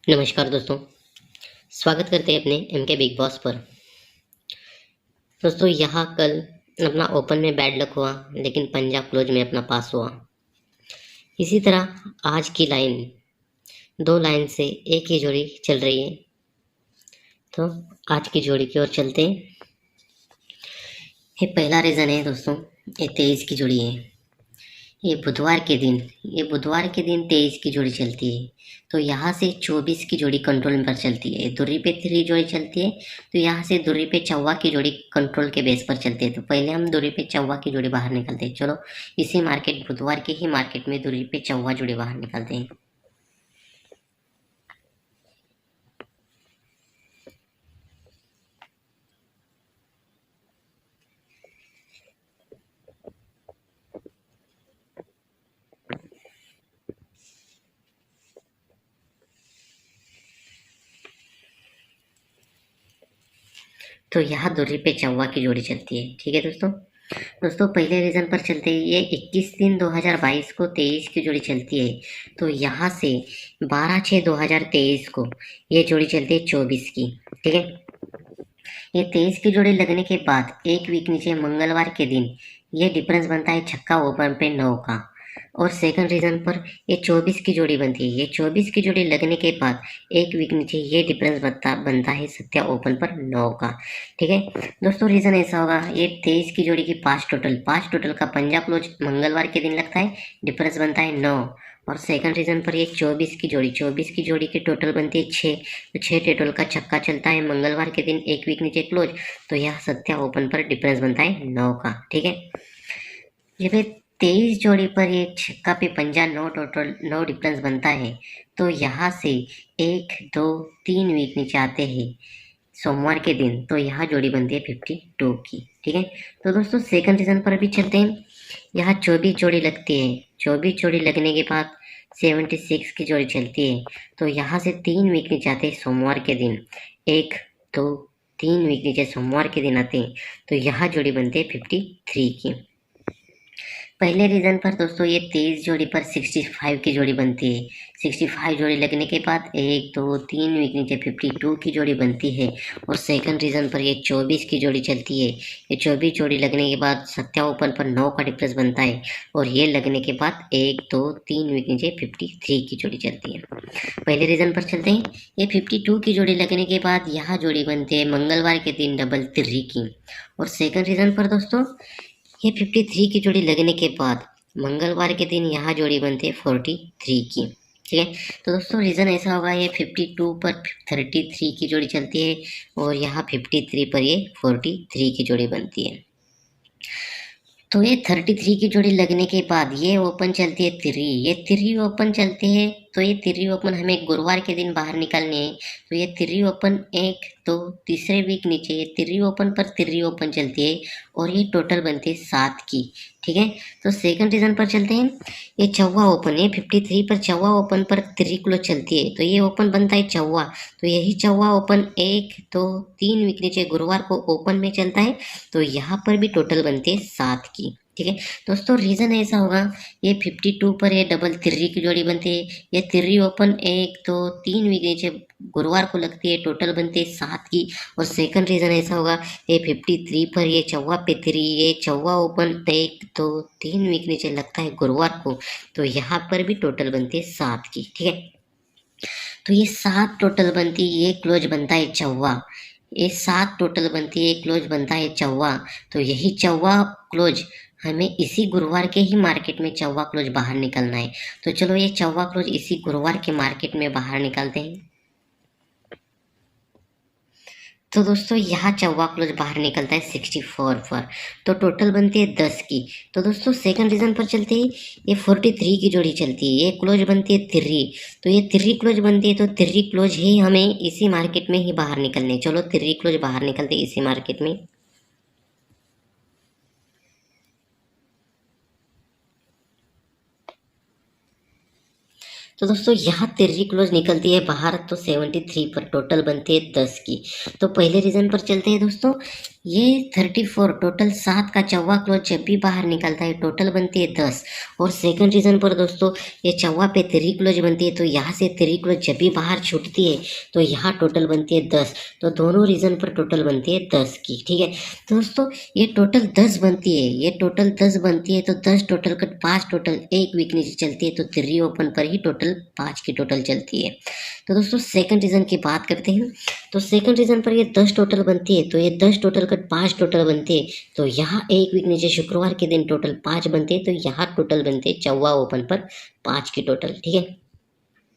नमस्कार दोस्तों, स्वागत करते हैं अपने एम के बिग बॉस पर। दोस्तों यहाँ कल अपना ओपन में बैड लक हुआ, लेकिन पंजाब क्लोज में अपना पास हुआ। इसी तरह आज की लाइन, दो लाइन से एक ही जोड़ी चल रही है। तो आज की जोड़ी की ओर चलते हैं। ये पहला रीज़न है दोस्तों, ये 23 की जोड़ी है। ये बुधवार के दिन 23 की जोड़ी चलती है। तो यहाँ से 24 की जोड़ी कंट्रोल पर चलती है, दूरी पे 3 जोड़ी चलती है। तो यहाँ से दूरी पे चौवा की जोड़ी कंट्रोल के बेस पर चलती है। तो पहले हम दूरी पे चौवा की जोड़ी बाहर निकालते हैं। चलो इसी मार्केट, बुधवार के ही मार्केट में दूरी पे चौवा जोड़ी बाहर निकालते हैं। तो यहाँ दूरी पे चौवा की जोड़ी चलती है। ठीक है दोस्तों पहले रीजन पर चलते हैं। ये 21/3/2022 को 23 की जोड़ी चलती है। तो यहाँ से 12/6/2023 को ये जोड़ी चलती है 24 की। ठीक है, ये 23 की जोड़ी लगने के बाद एक वीक नीचे मंगलवार के दिन ये डिफरेंस बनता है छक्का ओपन पे 9 का। और सेकंड रीजन पर ये 24 की जोड़ी बनती है। ये 24 की जोड़ी लगने के बाद एक वीक नीचे ये डिफरेंस बनता है सत्या ओपन पर 9 का। ठीक है दोस्तों, रीजन ऐसा होगा, ये 23 की जोड़ी की पांच टोटल का पंजाब क्लोज मंगलवार के दिन लगता है, डिफरेंस बनता है 9। और सेकंड रीजन पर ये 24 की जोड़ी की टोटल बनती है 6। तो 6 टोटल का छक्का चलता है मंगलवार के दिन एक वीक नीचे क्लोज। तो यह सत्या ओपन पर डिफरेंस बनता है 9 का। ठीक है, ये फिर 23 जोड़ी पर ये छक्का पे पंजा 9 टोटल 9 डिफरेंस बनता है। तो यहाँ से 1 2 3 वीक नीचे आते हैं सोमवार के दिन। तो यहाँ जोड़ी बनती है 52 की। ठीक है, तो दोस्तों सेकंड रीजन पर भी चलते हैं। यहाँ 24 जोड़ी लगती है। 24 जोड़ी लगने के बाद 76 की जोड़ी चलती है। तो यहाँ से 3 वीक नीचे आते हैं सोमवार के दिन। 1 2 3 वीक नीचे सोमवार के दिन आते हैं। तो यहाँ जोड़ी बनती है 53 की। पहले रीजन पर दोस्तों ये 23 जोड़ी पर 65 की जोड़ी बनती है। 65 जोड़ी लगने के बाद 1 2 3 वीक नीचे 52 की जोड़ी बनती है। और सेकंड रीजन पर ये 24 की जोड़ी चलती है। ये 24 जोड़ी लगने के बाद सत्या ओपन पर 9 का डिफरेंस बनता है। और ये लगने के बाद 1 2 3 वीक नीचे 53 की जोड़ी चलती है। पहले रीजन पर चलते हैं। ये 52 की जोड़ी लगने के बाद यहाँ जोड़ी बनती है मंगलवार के दिन डबल 3 की। और सेकंड रीजन पर दोस्तों ये 53 की जोड़ी लगने के बाद मंगलवार के दिन यहाँ जोड़ी बनती है 43 की। ठीक है, तो दोस्तों रीज़न ऐसा होगा, ये 52 पर 33 की जोड़ी चलती है और यहाँ 53 पर ये 43 की जोड़ी बनती है। तो ये 33 की जोड़ी लगने के बाद ये ओपन चलती है 3। ये 3 ओपन चलती है। तो ये 3 ओपन हमें गुरुवार के दिन बाहर निकालने हैं। तो ये 3 ओपन 1 2 तीसरे वीक नीचे ये 3 ओपन पर 3 ओपन चलती है और ये टोटल बनती है 7 की। ठीक है, तो सेकंड रीजन पर चलते हैं। ये चौवा ओपन, ये 53 पर चौवा ओपन पर 3 क्लोज चलती है। तो ये ओपन बनता है चौवा। तो यही चौवा ओपन 1 2 3 वीक नीचे गुरुवार को ओपन में चलता है। तो यहाँ पर भी टोटल बनती है 7 की। ठीक है दोस्तों, रीजन ऐसा होगा, ये 52 पर ये डबल 3 की जोड़ी बनती है। ये 3 ओपन 1 2 3 वीक नीचे गुरुवार को लगती है, टोटल बनती है 7 की। और सेकंड रीजन ऐसा होगा, ये 53 पर ये चौवा पे 3, ये चौवा ओपन 1 2 3 वीक नीचे लगता है गुरुवार को। तो यहाँ पर भी टोटल बनती है 7 की। ठीक है, तो ये 7 टोटल बनती है, ये क्लोज बनता है चौवा। ये 7 टोटल बनती है, क्लोज बनता है चौवा। तो यही चौवा क्लोज हमें इसी गुरुवार के ही मार्केट में चौवा क्लोज बाहर निकलना है। तो चलो ये चौवा क्लोज इसी गुरुवार के मार्केट में बाहर निकालते हैं। तो दोस्तों यहाँ चौवा क्लोज बाहर निकलता है 64 पर। तो टोटल बनती है 10 की। तो दोस्तों सेकंड रीजन पर चलते हैं। ये 43 की जोड़ी चलती है, ये क्लोज बनती है 3। तो ये 3 क्लोज बनती है। तो 3 क्लोज ही हमें इसी मार्केट में ही बाहर निकलने। चलो 3 क्लोज बाहर निकलते हैं इसी मार्केट में। तो दोस्तों यहाँ 3 क्लोज निकलती है बाहर। तो 73 पर टोटल बनती है 10 की। तो पहले रीजन पर चलते हैं दोस्तों। ये 34 टोटल 7 का चौवा क्लोज जब भी बाहर निकलता है टोटल बनती है 10। और सेकंड रीजन पर दोस्तों ये चौवा पे 3 क्लोज बनती है, तो यहाँ से 3 क्लोज जब भी बाहर छूटती है तो यहाँ टोटल बनती है 10। तो दोनों रीजन पर टोटल बनती है 10 की। ठीक है दोस्तों, ये टोटल 10 बनती है, ये टोटल 10 बनती है, तो 10 टोटल कट 5 टोटल एक वीक नीचे चलती है, तो 3 ओपन पर ही टोटल 5 की टोटल चलती है। तो दोस्तों सेकंड रीजन की बात करते हैं, तो सेकंड रीजन पर ये 10 टोटल बनती है, तो ये 10 टोटल कट 5 टोटल बनती है, तो यहाँ एक वीक नीचे शुक्रवार के दिन टोटल 5 बनते हैं, तो यहाँ टोटल बनते हैं चौवा ओपन पर 5 की टोटल। ठीक है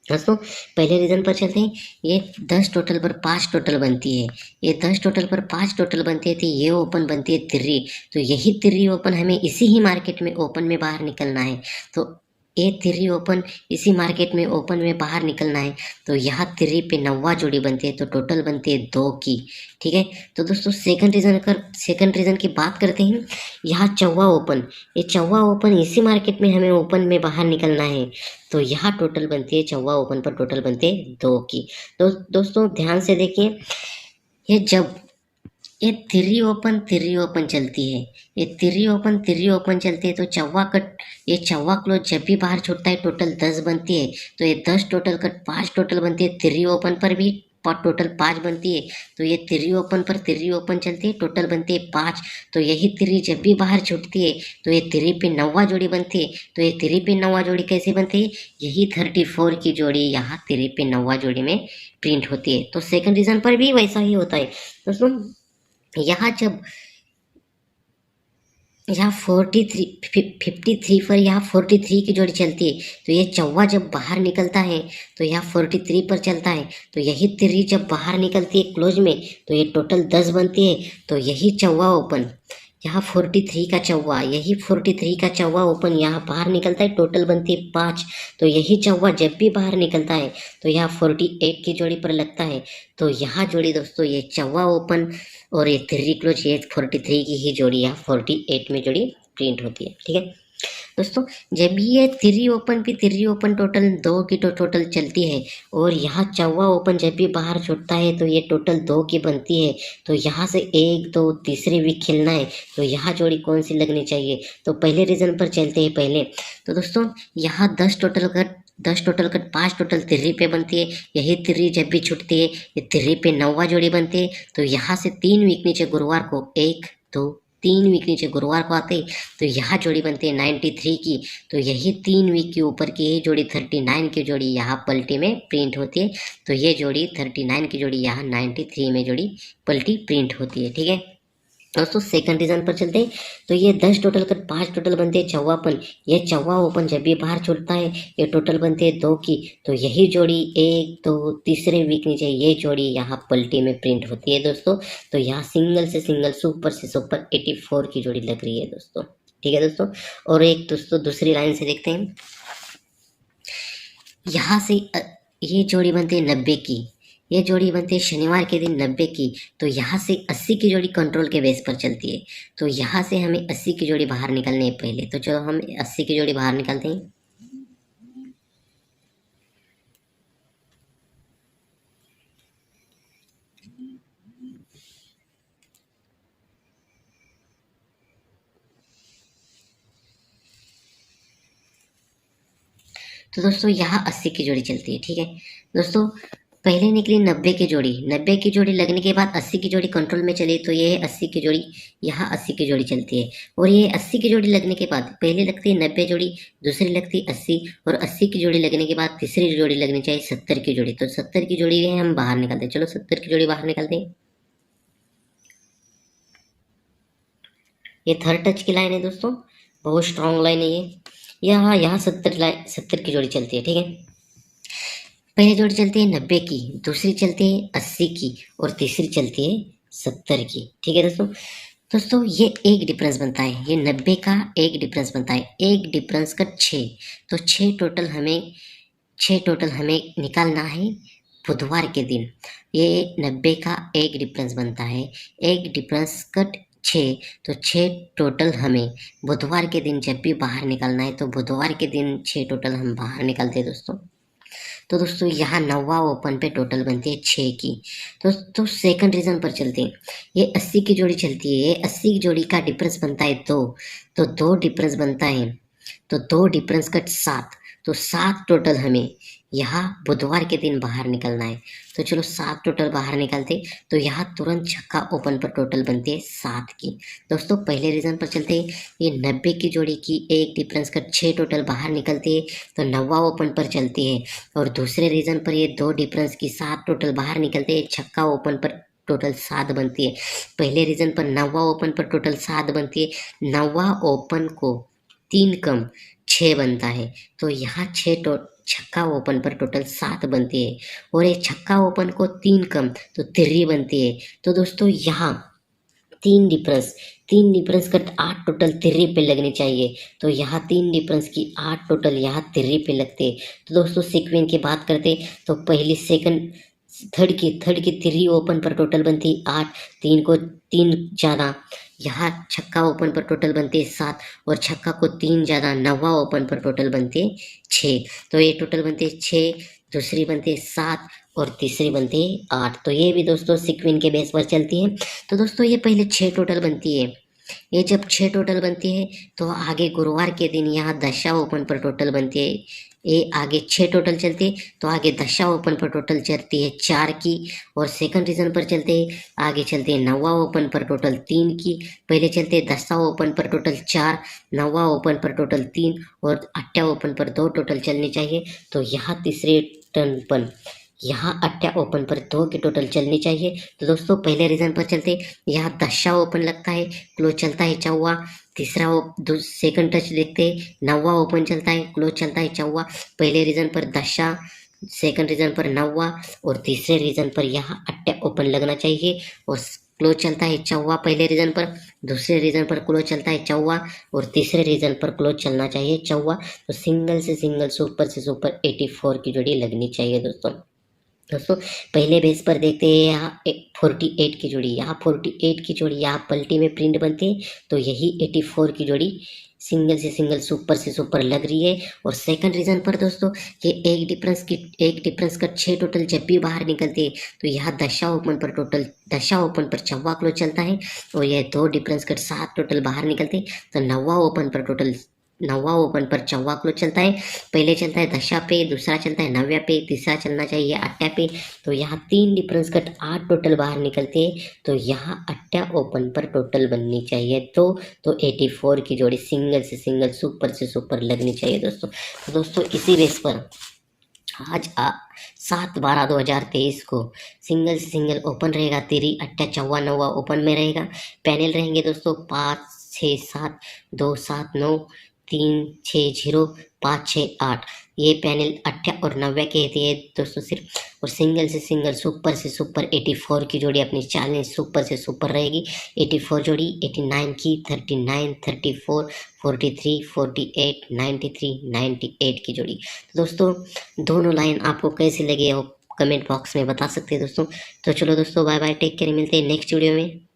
दोस्तों, पहले रीजन पर चलते हैं। ये 10 टोटल पर 5 टोटल बनती है, ये 10 टोटल पर 5 टोटल बनती है, तो ये ओपन बनती है 3। तो यही 3 ओपन हमें इसी ही मार्केट में ओपन में बाहर निकलना है, तो ये 3 ओपन इसी मार्केट में ओपन में बाहर निकलना है, तो यहाँ 3 पे 9 जोड़ी बनती है, तो टोटल बनती है 2 की। ठीक है, तो दोस्तों सेकंड रीजन की बात करते हैं। यहाँ चौवा ओपन, ये चौवा ओपन इसी मार्केट में हमें ओपन में बाहर निकलना है, तो यहाँ टोटल बनती है चौवा ओपन पर टोटल बनते हैं 2 की। तो दोस्तों ध्यान से देखिए, ये जब ये 3 ओपन चलती है, ये 3 ओपन चलती है, तो चौवा कट ये चौवा क्लोज जब भी बाहर छूटता है टोटल 10 बनती है, तो ये 10 टोटल कट 5 टोटल बनती है, 3 ओपन पर भी टोटल 5 बनती है, तो ये 3 ओपन पर 3 ओपन चलती है, टोटल बनती है 5। तो यही 3 जब भी बाहर छूटती है तो ये 3 पे 9 जोड़ी बनती है, तो ये 3 पे 9 जोड़ी कैसे बनती है, यही 34 की जोड़ी यहाँ 3 पे 9 जोड़ी में प्रिंट होती है। तो सेकंड रीजन पर भी वैसा ही होता है दोस्तों। यहाँ जब यहाँ 53 पर यहाँ 43 की जोड़ी चलती है, तो ये चौवा जब बाहर निकलता है तो यहाँ 43 पर चलता है, तो यही 3 जब बाहर निकलती है क्लोज में तो ये टोटल 10 बनती है, तो यही चौवा ओपन यहाँ 43 का चौवा, यही 43 का चौवा ओपन यहाँ बाहर निकलता है, टोटल बनती है 5। तो यही चौवा जब भी बाहर निकलता है तो यहाँ 48 की जोड़ी पर लगता है, तो यहाँ जोड़ी दोस्तों ये चौवा ओपन और ये 3 क्लोज ये 43 की ही जोड़ी यहाँ 48 में जोड़ी प्रिंट होती है। ठीक है दोस्तों, जब ये 3 ओपन टोटल 2 की टोटल चलती है, और यहाँ चौवा ओपन जब भी बाहर छूटता है तो ये टोटल 2 की बनती है, तो यहाँ से 1 2 तीसरी वीक खेलना है, तो यहाँ जोड़ी कौन सी लगनी चाहिए, तो पहले रीजन पर चलते हैं पहले। तो दोस्तों यहाँ 10 टोटल कट 5 टोटल 3 पे बनती है, यही 3 जब भी छूटती है ये 3 पे 9 जोड़ी बनती है, तो यहाँ से 3 वीक नीचे गुरुवार को 1 2 3 वीक नीचे गुरुवार को आते हैं, तो यहाँ जोड़ी बनती है 93 की, तो यही 3 वीक के ऊपर की ये जोड़ी 39 की जोड़ी यहाँ पलटी में प्रिंट होती है, तो ये जोड़ी 39 की जोड़ी यहाँ 93 में जोड़ी पलटी प्रिंट होती है। ठीक है दोस्तों, सेकंड रीजन पर चलते हैं। तो ये 10 टोटल कर 5 टोटल बनते हैं चौवापन, ये चौवा ओपन जब भी बाहर छूटता है ये टोटल बनते हैं 2 की, तो यही जोड़ी 1 2 तीसरे वीक नीचे ये जोड़ी यहाँ पलटी में प्रिंट होती है दोस्तों। तो यहाँ सिंगल से सिंगल सुपर से सुपर 84 की जोड़ी लग रही है दोस्तों। ठीक है दोस्तों, और एक दोस्तों दूसरी लाइन से देखते हैं। यहाँ से ये जोड़ी बनती है 90 की, ये जोड़ी बनती है शनिवार के दिन 90 की, तो यहाँ से 80 की जोड़ी कंट्रोल के बेस पर चलती है, तो यहाँ से हमें 80 की जोड़ी बाहर निकलनी है पहले, तो चलो हम 80 की जोड़ी बाहर निकालते हैं। तो दोस्तों यहाँ 80 की जोड़ी चलती है। ठीक है दोस्तों, पहले निकली 90 की जोड़ी, 90 की जोड़ी लगने के बाद 80 की जोड़ी कंट्रोल में चली, तो ये 80 की जोड़ी यहाँ 80 की जोड़ी चलती है, और ये 80 की जोड़ी लगने के बाद पहले लगती है 90 जोड़ी, दूसरी लगती है 80, और 80 की जोड़ी लगने के बाद तीसरी जोड़ी लगनी चाहिए 70 की जोड़ी, तो 70 की जोड़ी है हम बाहर निकालते हैं। चलो 70 की जोड़ी बाहर निकालते हैं। ये थर्ड टच की लाइन है दोस्तों, बहुत स्ट्रॉन्ग लाइन है ये। यहाँ 70 की जोड़ी चलती है। ठीक है, पहली जोड़ी चलती है 90 की, दूसरी चलती है 80 की, और तीसरी चलती है 70 की। ठीक है दोस्तों ये एक डिफरेंस बनता है, ये 90 का एक डिफरेंस बनता है, एक डिफरेंस का 6, तो 6 टोटल हमें निकालना है बुधवार के दिन। ये 90 का एक डिफरेंस बनता है, एक डिफरेंस कट 6, तो 6 टोटल हमें बुधवार के दिन जब भी बाहर निकालना है, तो बुधवार के दिन 6 टोटल हम बाहर निकालते हैं दोस्तों। तो दोस्तों यहाँ 9वां ओपन पे टोटल बनती है 6 की। दोस्तों सेकंड रीजन पर चलते हैं। ये 80 की जोड़ी चलती है, ये 80 की जोड़ी का डिफरेंस बनता है 2, तो 2 डिफरेंस बनता है, तो 2 डिफरेंस कट 7, तो 7 टोटल हमें यहाँ बुधवार के दिन बाहर निकलना है। तो चलो 7 टोटल बाहर निकालते, तो यहाँ तुरंत छक्का ओपन पर टोटल बनती है 7 की। दोस्तों पहले रीजन पर चलते हैं। ये 90 की जोड़ी की एक डिफरेंस कट 6 टोटल बाहर निकलती है, तो 9वां ओपन पर चलती है। और दूसरे रीजन पर ये 2 डिफरेंस की 7 टोटल बाहर निकलते हैं, छक्का ओपन पर टोटल 7 बनती है। पहले रीजन पर 9वां ओपन पर टोटल 7 बनती है, 9वां ओपन को 3 कम 6 बनता है, तो यहाँ 6 छक्का ओपन पर टोटल 7 बनती है। और ये छक्का ओपन को 3 कम तो 3 बनती है। तो दोस्तों यहाँ 3 डिफरेंस कट 8 टोटल 3 पे लगनी चाहिए, तो यहाँ 3 डिफरेंस की 8 टोटल यहाँ 3 पे लगते। तो दोस्तों सीक्वेंस की बात करते तो पहली सेकंड थर्ड की 3 ओपन पर टोटल बनती 8, 3 को 3 ज़्यादा यहाँ छक्का ओपन पर टोटल बनते 7, और छक्का को 3 ज़्यादा 9वां ओपन पर टोटल बनते 6, तो ये टोटल बनते 6, दूसरी बनते 7 और तीसरी बनती है 8। तो ये भी दोस्तों सीक्वेंस के बेस पर चलती है। तो दोस्तों ये पहले 6 टोटल बनती है, ये जब 6 टोटल बनती है तो आगे गुरुवार के दिन यहाँ दशा ओपन पर टोटल बनती है, ये आगे 6 टोटल चलती है, तो आगे दशा ओपन पर टोटल चलती है 4 की। और सेकंड रीजन पर चलते हैं, आगे चलते हैं 9वां ओपन पर टोटल 3 की। पहले चलते हैं दशा ओपन पर टोटल 4, 9वां ओपन पर टोटल 3 और 8वां ओपन पर 2 टोटल चलनी चाहिए। तो यहाँ तीसरे टर्न पर यहाँ 8वां ओपन पर 2 की टोटल चलनी चाहिए। तो दोस्तों पहले रीजन पर चलते, यहाँ दशा ओपन लगता है, क्लोज चलता है 4वां। तीसरा सेकंड टच देखते 9वां ओपन चलता है, क्लोज चलता है 4वां। पहले रीजन पर दशा, सेकंड रीजन पर 9वां और तीसरे रीजन पर यहाँ 8वां ओपन लगना चाहिए और क्लोज चलता है 4वां पहले रीजन पर, दूसरे रीजन पर क्लोज चलता है 4वां और तीसरे रीजन पर क्लोज चलना चाहिए 4वां। तो सिंगल से सिंगल, सुपर से सुपर 84 की जोड़ी लगनी चाहिए दोस्तों पहले बेस पर देखते हैं यहाँ 48 की जोड़ी, यहाँ 48 की जोड़ी यहाँ पलटी में प्रिंट बनती है, तो यही 84 की जोड़ी सिंगल से सिंगल, सुपर से सुपर लग रही है। और सेकंड रीजन पर दोस्तों ये एक डिफरेंस का 6 टोटल जब भी बाहर निकलती है, तो यहाँ दशा ओपन पर 4वां क्लोज चलता है, और यह 2 डिफरेंस का 7 टोटल बाहर निकलते हैं, तो 9वां ओपन पर 4वां क्लोज चलता है। पहले चलता है दशा पे, दूसरा चलता है 9वां पे, तीसरा चलना चाहिए 8वां पे। तो यहाँ 3 डिफरेंस कट 8 टोटल बाहर निकलते हैं, तो यहाँ 8वां ओपन पर टोटल बननी चाहिए तो 84 की जोड़ी सिंगल से सिंगल, सुपर से सुपर लगनी चाहिए दोस्तों। तो दोस्तों इसी बेस पर आज 7/12/2023 को सिंगल से सिंगल ओपन रहेगा, 3 8 4 9 ओपन में रहेगा। पैनल रहेंगे दोस्तों 5 6 7 2 7 9 3 6 0 5 6 8, ये पैनल 8 और 9 के हैं दोस्तों सिर्फ। और सिंगल से सिंगल, सुपर से सुपर 84 की जोड़ी अपनी चैलेंज सुपर से सुपर रहेगी। 84 जोड़ी 89 की, 39 34 43 48 93 98 की जोड़ी। तो दोस्तों दोनों लाइन आपको कैसी लगी है वो कमेंट बॉक्स में बता सकते हैं दोस्तों। तो चलो दोस्तों बाय बाय, टेक केयर, मिलते हैं नेक्स्ट वीडियो में।